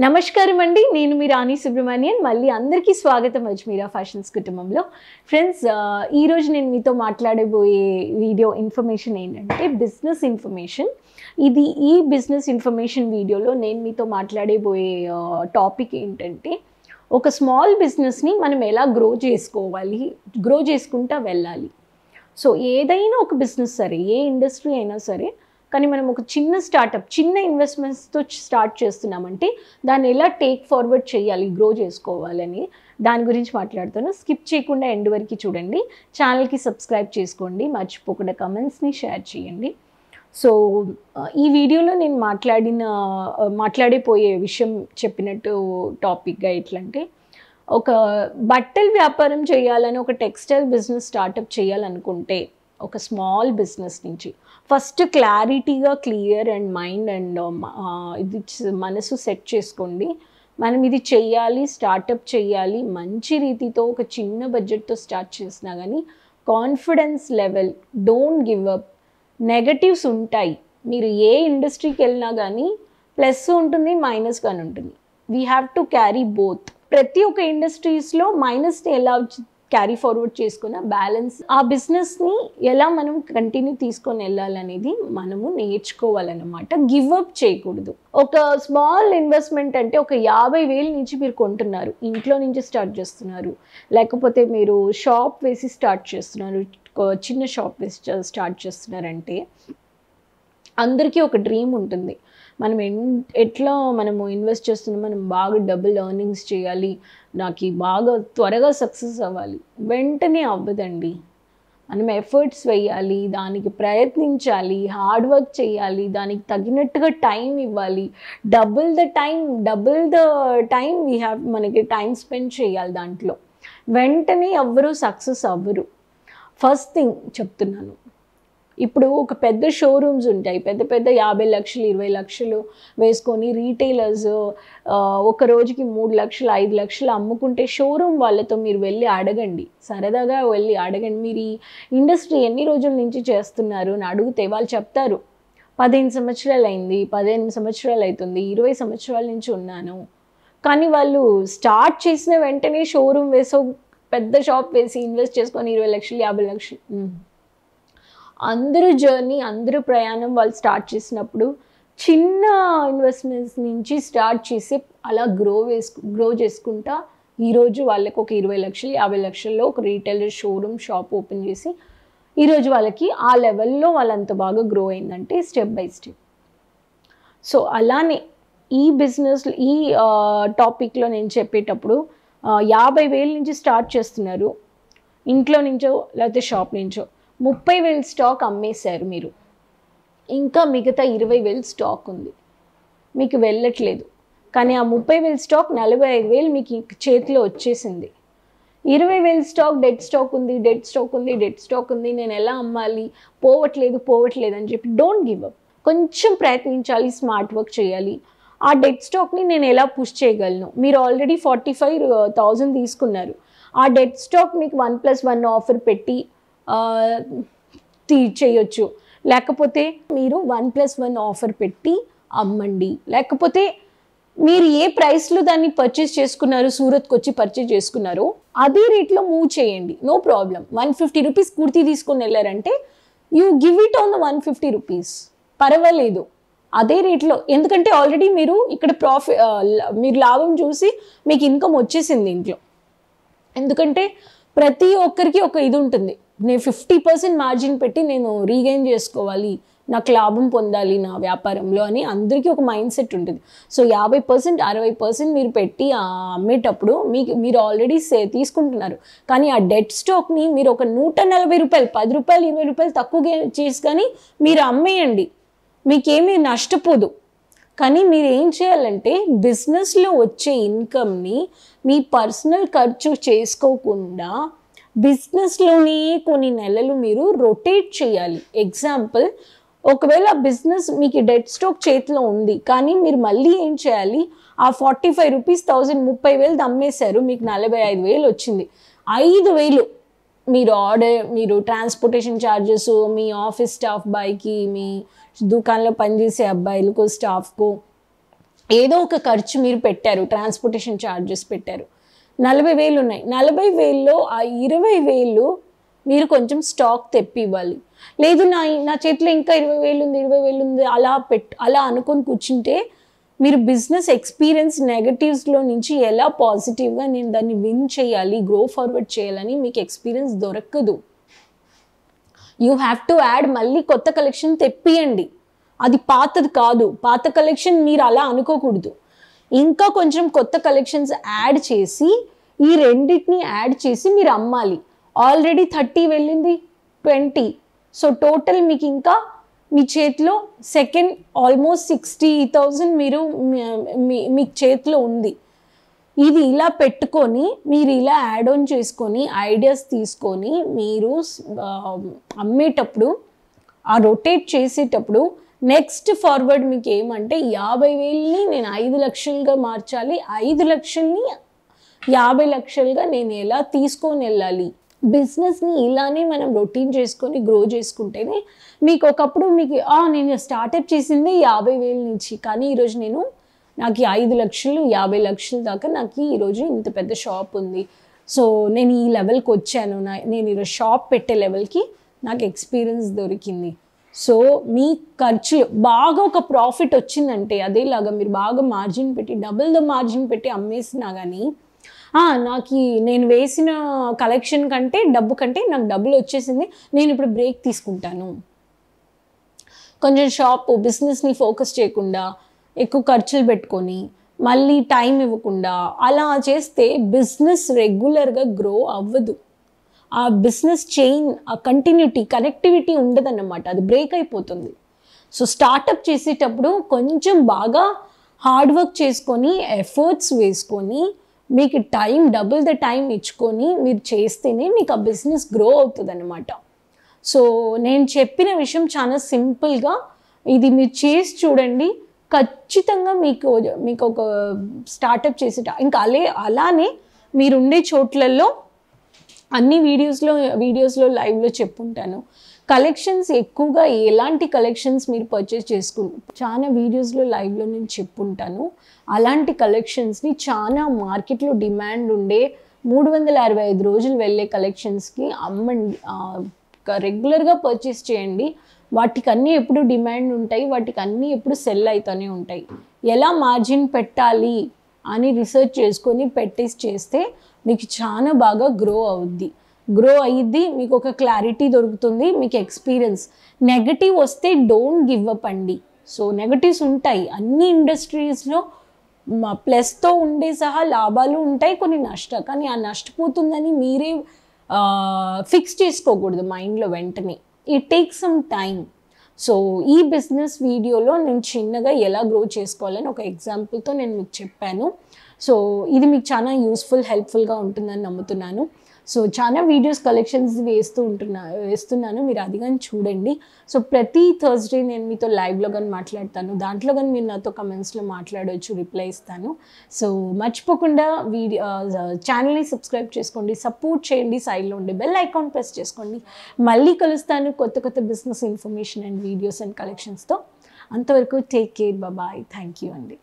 నమస్కారం అండి. నేను మీ రాణి సుబ్రహ్మణ్యన్. మళ్ళీ అందరికీ స్వాగతం అజ్మీరా ఫ్యాషన్స్ కుటుంబంలో. ఫ్రెండ్స్, ఈరోజు నేను మీతో మాట్లాడబోయే వీడియో ఇన్ఫర్మేషన్ ఏంటంటే బిజినెస్ ఇన్ఫర్మేషన్. ఈ బిజినెస్ ఇన్ఫర్మేషన్ వీడియోలో నేను మీతో మాట్లాడబోయే టాపిక్ ఏంటంటే ఒక స్మాల్ బిజినెస్ని మనం ఎలా గ్రో చేసుకోవాలి, గ్రో చేసుకుంటా వెళ్ళాలి. సో ఏదైనా ఒక బిజినెస్ సరే, ఏ ఇండస్ట్రీ అయినా సరే, కానీ మనం ఒక చిన్న స్టార్టప్, చిన్న ఇన్వెస్ట్మెంట్స్తో స్టార్ట్ చేస్తున్నామంటే దాన్ని ఎలా టేక్ ఫార్వర్డ్ చేయాలి, గ్రో చేసుకోవాలని దాని గురించి మాట్లాడుతాను. స్కిప్ చేయకుండా ఎండ్ వరకు చూడండి. ఛానల్కి సబ్స్క్రైబ్ చేసుకోండి, మర్చిపోకుండా కమెంట్స్ని షేర్ చేయండి. సో ఈ వీడియోలో నేను మాట్లాడిపోయే విషయం చెప్పినట్టు టాపిక్గా ఎట్లంటే, ఒక బట్టల వ్యాపారం చేయాలని, ఒక టెక్స్టైల్ బిజినెస్ స్టార్టప్ చేయాలనుకుంటే ఒక స్మాల్ బిజినెస్ నుంచి ఫస్ట్ క్లారిటీగా, క్లియర్ అండ్ మైండ్ అండ్ ఇది మనసు సెట్ చేసుకోండి. మనం ఇది చెయ్యాలి, స్టార్టప్ చేయాలి, మంచి రీతితో ఒక చిన్న బడ్జెట్తో స్టార్ట్ చేసినా కానీ confidence level, don't give up. Negatives ఉంటాయి, మీరు ఏ ఇండస్ట్రీకి వెళ్ళినా కానీ ప్లస్ ఉంటుంది, మైనస్ కానీ ఉంటుంది. We have to carry both. ప్రతి ఒక్క ఇండస్ట్రీస్లో మైనస్ని ఎలా క్యారీ ఫార్వర్డ్ చేసుకున్న బ్యాలెన్స్, ఆ బిజినెస్ని ఎలా మనం కంటిన్యూ తీసుకొని వెళ్ళాలనేది మనము నేర్చుకోవాలన్నమాట. గివ్ అప్ చేయకూడదు. ఒక స్మాల్ ఇన్వెస్ట్మెంట్ అంటే ఒక 50,000 నుంచి మీరు కొంటున్నారు, ఇంట్లో నుంచి స్టార్ట్ చేస్తున్నారు, లేకపోతే మీరు షాప్ వేసి స్టార్ట్ చేస్తున్నారు, చిన్న షాప్ వేసి స్టార్ట్ చేస్తున్నారంటే అందరికీ ఒక డ్రీమ్ ఉంటుంది. మనం ఎట్లా మనము ఇన్వెస్ట్ చేస్తున్నాం, మనం బాగా డబుల్ ఎర్నింగ్స్ చేయాలి, నాకు బాగా త్వరగా సక్సెస్ అవ్వాలి. వెంటనే అవ్వదండి. మనం ఎఫర్ట్స్ వేయాలి, దానికి ప్రయత్నించాలి, హార్డ్ వర్క్ చేయాలి, దానికి తగినట్టుగా టైం ఇవ్వాలి. Double the time we have, మనకి టైం స్పెండ్ చేయాలి దాంట్లో. వెంటనే ఎవ్వరూ సక్సెస్ అవ్వరు. ఫస్ట్ థింగ్ చెప్తున్నాను, ఇప్పుడు ఒక పెద్ద షోరూమ్స్ ఉంటాయి, పెద్ద 50 లక్షలు 20 లక్షలు వేసుకొని రీటైలర్స్ ఒక రోజుకి 3 లక్షలు 5 లక్షలు అమ్ముకుంటే షోరూమ్ వాళ్ళతో మీరు వెళ్ళి అడగండి, సరదాగా వెళ్ళి అడగండి, మీరు ఈ ఇండస్ట్రీ ఎన్ని రోజుల నుంచి చేస్తున్నారు అని అడిగితే వాళ్ళు చెప్తారు, 15 సంవత్సరాలు అయింది, 15 సంవత్సరాలు అవుతుంది, 20 సంవత్సరాల నుంచి ఉన్నాను. కానీ వాళ్ళు స్టార్ట్ చేసిన వెంటనే షోరూమ్ వేసో పెద్ద షాప్ వేసి ఇన్వెస్ట్ చేసుకొని 20 లక్షలు 50 లక్షలు, అందరూ జర్నీ, అందరూ ప్రయాణం వాళ్ళు స్టార్ట్ చేసినప్పుడు చిన్న ఇన్వెస్ట్మెంట్స్ నుంచి స్టార్ట్ చేసి అలా గ్రో చేసుకుంటా ఈరోజు వాళ్ళకి ఒక 20 లక్షలు 50 లక్షల్లో ఒక రీటైలర్ షాప్ ఓపెన్ చేసి ఈరోజు వాళ్ళకి ఆ లెవెల్లో వాళ్ళంత బాగా గ్రో అయిందంటే స్టెప్ బై స్టెప్. సో అలానే ఈ బిజినెస్, ఈ టాపిక్లో నేను చెప్పేటప్పుడు 50,000 నుంచి స్టార్ట్ చేస్తున్నారు, ఇంట్లో నుంచో లేకపోతే షాప్ నుంచో 30,000 స్టాక్ అమ్మేశారు మీరు, ఇంకా మిగతా 20,000 స్టాక్ ఉంది, మీకు వెళ్ళట్లేదు. కానీ ఆ 30,000 స్టాక్ 45,000 మీకు చేతిలో వచ్చేసింది. 20,000 స్టాక్ డెడ్ స్టాక్ ఉంది, నేను ఎలా అమ్మాలి, పోవట్లేదు అని చెప్పి డోంట్ గివ్ అప్. కొంచెం ప్రయత్నించాలి, స్మార్ట్ వర్క్ చేయాలి. ఆ డెడ్ స్టాక్ని నేను ఎలా పుష్ చేయగలను, మీరు ఆల్రెడీ 45,000 తీసుకున్నారు, ఆ డెడ్ స్టాక్ మీకు 1+1 ఆఫర్ పెట్టి చేయొచ్చు, లేకపోతే మీరు 1+1 ఆఫర్ పెట్టి అమ్మండి, లేకపోతే మీరు ఏ ప్రైస్లో దాన్ని పర్చేస్ చేసుకున్నారు, సూరత్కి వచ్చి పర్చేస్ చేసుకున్నారో అదే రేట్లో మూవ్ చేయండి, నో ప్రాబ్లం. 150 రూపీస్ కుర్తీ తీసుకొని వెళ్ళారంటే you give it on the 150 rupees, పర్వాలేదు అదే రేట్లో. ఎందుకంటే ఆల్రెడీ మీరు ఇక్కడ మీరు లాభం చూసి మీకు ఇన్కమ్ వచ్చేసింది ఇంట్లో. ఎందుకంటే ప్రతి ఒక్కరికి ఒక ఇది ఉంటుంది, నేను 50% మార్జిన్ పెట్టి నేను రీగెయిన్ చేసుకోవాలి, నాకు లాభం పొందాలి నా వ్యాపారంలో అని అందరికీ ఒక మైండ్ సెట్ ఉంటుంది. సో 50% 60% మీరు పెట్టి అమ్మేటప్పుడు మీరు ఆల్రెడీ తీసుకుంటున్నారు. కానీ ఆ డెడ్ స్టాక్ని మీరు ఒక 140 రూపాయలు, 10 రూపాయలు 20 రూపాయలు తక్కువ చేసి కానీ మీరు అమ్మేయండి, మీకేమీ నష్టపోదు. కానీ మీరు ఏం చేయాలంటే బిజినెస్లో వచ్చే ఇన్కమ్ని మీ పర్సనల్ ఖర్చు చేసుకోకుండా బిజినెస్లోనే కొన్ని నెలలు మీరు రొటేట్ చేయాలి. ఎగ్జాంపుల్, ఒకవేళ బిజినెస్ మీకు డెడ్ స్టాక్ చేతిలో ఉంది, కానీ మీరు మళ్ళీ ఏం చేయాలి, ఆ 45 రూపీస్ 30,000 అమ్మేశారు, మీకు 45,000 వచ్చింది, 5,000 మీరు ట్రాన్స్పోర్టేషన్ ఛార్జెస్, మీ ఆఫీస్ స్టాఫ్ బాయ్కి, మీ దుకాణంలో పనిచేసే అబ్బాయిలకు స్టాఫ్కు ఏదో ఒక ఖర్చు మీరు పెట్టారు, ట్రాన్స్పోర్టేషన్ ఛార్జెస్ పెట్టారు, 40,000 ఉన్నాయి. 40,000లో ఆ 20,000 మీరు కొంచెం స్టాక్ తెప్పి ఇవ్వాలి. లేదు నా చేతిలో ఇంకా 20,000 ఉంది, 20,000 ఉంది అలా అనుకొని కూర్చుంటే మీరు బిజినెస్ ఎక్స్పీరియన్స్ నెగటివ్స్లో నుంచి ఎలా పాజిటివ్గా నేను దాన్ని విన్ చేయాలి, గ్రో ఫార్వర్డ్ చేయాలని మీకు ఎక్స్పీరియన్స్ దొరకదు. యూ హ్యావ్ టు యాడ్, మళ్ళీ కొత్త కలెక్షన్ తెప్పియండి. అది పాతది కాదు, పాత కలెక్షన్ మీరు అలా అనుకోకూడదు. ఇంకా కొంచెం కొత్త కలెక్షన్స్ యాడ్ చేసి ఈ రెండింటిని యాడ్ చేసి మీరు అమ్మాలి. ఆల్రెడీ 30 వెళ్ళింది, 20. సో టోటల్ మీకు ఇంకా మీ చేతిలో సెకండ్ ఆల్మోస్ట్ 60,000 మీరు మీ చేతిలో ఉంది. ఇది ఇలా పెట్టుకొని మీరు ఇలా యాడ్ ఆన్ చేసుకొని ఐడియాస్ తీసుకొని మీరు అమ్మేటప్పుడు ఆ రొటేట్ చేసేటప్పుడు నెక్స్ట్ ఫార్వర్డ్ మీకు ఏమంటే 50,000ని నేను 5 లక్షలుగా మార్చాలి, 5 లక్షల్ని 50 లక్షలుగా నేను ఎలా తీసుకొని వెళ్ళాలి. బిజినెస్ని ఇలానే మనం రొటీన్ చేసుకొని గ్రో చేసుకుంటేనే మీకు ఒకప్పుడు మీకు నేను స్టార్టప్ చేసింది 50,000 నుంచి, కానీ ఈరోజు నాకు 5 లక్షలు 50 లక్షల దాకా నాకు ఈరోజు ఇంత పెద్ద షాప్ ఉంది. సో నేను ఈ లెవెల్కి వచ్చాను, నేను ఈరోజు షాప్ పెట్టే లెవెల్కి నాకు ఎక్స్పీరియన్స్ దొరికింది. సో మీ ఖర్చు బాగా ఒక ప్రాఫిట్ వచ్చిందంటే అదేలాగా మీరు బాగా మార్జిన్ పెట్టి డబుల్ ద మార్జిన్ పెట్టి అమ్మేసినా కానీ నాకు నేను వేసిన కలెక్షన్ కంటే డబ్బు కంటే నాకు డబ్బులు వచ్చేసింది, నేను ఇప్పుడు బ్రేక్ తీసుకుంటాను, కొంచెం షాప్ బిజినెస్ని ఫోకస్ చేయకుండా ఎక్కువ ఖర్చులు పెట్టుకొని మళ్ళీ టైం ఇవ్వకుండా అలా చేస్తే బిజినెస్ రెగ్యులర్గా గ్రో అవ్వదు. ఆ బిజినెస్ చైన్, ఆ కనెక్టివిటీ ఉండదన్నమాట, అది బ్రేక్ అయిపోతుంది. సో స్టార్టప్ చేసేటప్పుడు కొంచెం బాగా హార్డ్ వర్క్ చేసుకొని ఎఫర్ట్స్ వేసుకొని మీకు డబుల్ ద టైం ఇచ్చుకొని మీరు చేస్తేనే మీకు ఆ బిజినెస్ గ్రో అవుతుంది అన్నమాట. సో నేను చెప్పిన విషయం చాలా సింపుల్గా ఇది మీరు చేసి చూడండి, ఖచ్చితంగా మీకు ఒక స్టార్టప్ ఇంకా అలానే మీరు ఉండే చోట్లలో అన్ని వీడియోస్లో లైవ్లో చెప్పుంటాను. కలెక్షన్స్ ఎక్కువగా ఎలాంటి కలెక్షన్స్ మీరు పర్చేస్ చాలా వీడియోస్లో లైవ్లో నేను చెప్పుంటాను. అలాంటి కలెక్షన్స్ని చాలా మార్కెట్లో డిమాండ్ ఉండే 365 రోజులు వెళ్ళే కలెక్షన్స్కి అమ్మండి, రెగ్యులర్గా పర్చేస్ చేయండి. వాటికి అన్నీ ఎప్పుడు డిమాండ్ ఉంటాయి, వాటికి అన్నీ ఎప్పుడు సెల్ అవుతూనే ఉంటాయి. ఎలా మార్జిన్ పెట్టాలి అని రీసెర్చ్ చేసుకొని చేస్తే మీకు చాలా బాగా గ్రో అయ్యిద్ది, మీకు ఒక క్లారిటీ దొరుకుతుంది, మీకు ఎక్స్పీరియన్స్. నెగటివ్ వస్తే డోంట్ గివ్ అప్ అండి. సో నెగటివ్స్ ఉంటాయి అన్ని ఇండస్ట్రీస్లో, ప్లస్తో ఉండే సహా లాభాలు ఉంటాయి, కొన్ని కానీ ఆ నష్టపోతుందని మీరే ఫిక్స్ చేసుకోకూడదు మైండ్లో వెంటనే. It takes some time. So ఈ బిజినెస్ వీడియోలో నేను చిన్నగా ఎలా గ్రో చేసుకోవాలని ఒక ఎగ్జాంపుల్తో నేను మీకు చెప్పాను. సో ఇది మీకు చాలా హెల్ప్ఫుల్గా ఉంటుందని నమ్ముతున్నాను. సో చాలా వీడియోస్ కలెక్షన్స్ వేస్తున్నాను, మీరు అది కానీ చూడండి. సో ప్రతి థర్స్డే నేను మీతో లైవ్లో కానీ మాట్లాడతాను, దాంట్లో కానీ మీరు నాతో కమెంట్స్లో మాట్లాడవచ్చు, రిప్లై ఇస్తాను. సో మర్చిపోకుండా ఛానల్ని సబ్స్క్రైబ్ చేసుకోండి, సపోర్ట్ చేయండి, సైడ్లో ఉండే బెల్ ఐకాన్ ప్రెస్ చేసుకోండి. మళ్ళీ కలుస్తాను కొత్త business information and videos and కలెక్షన్స్తో. అంతవరకు take care, bye, thank you అండి.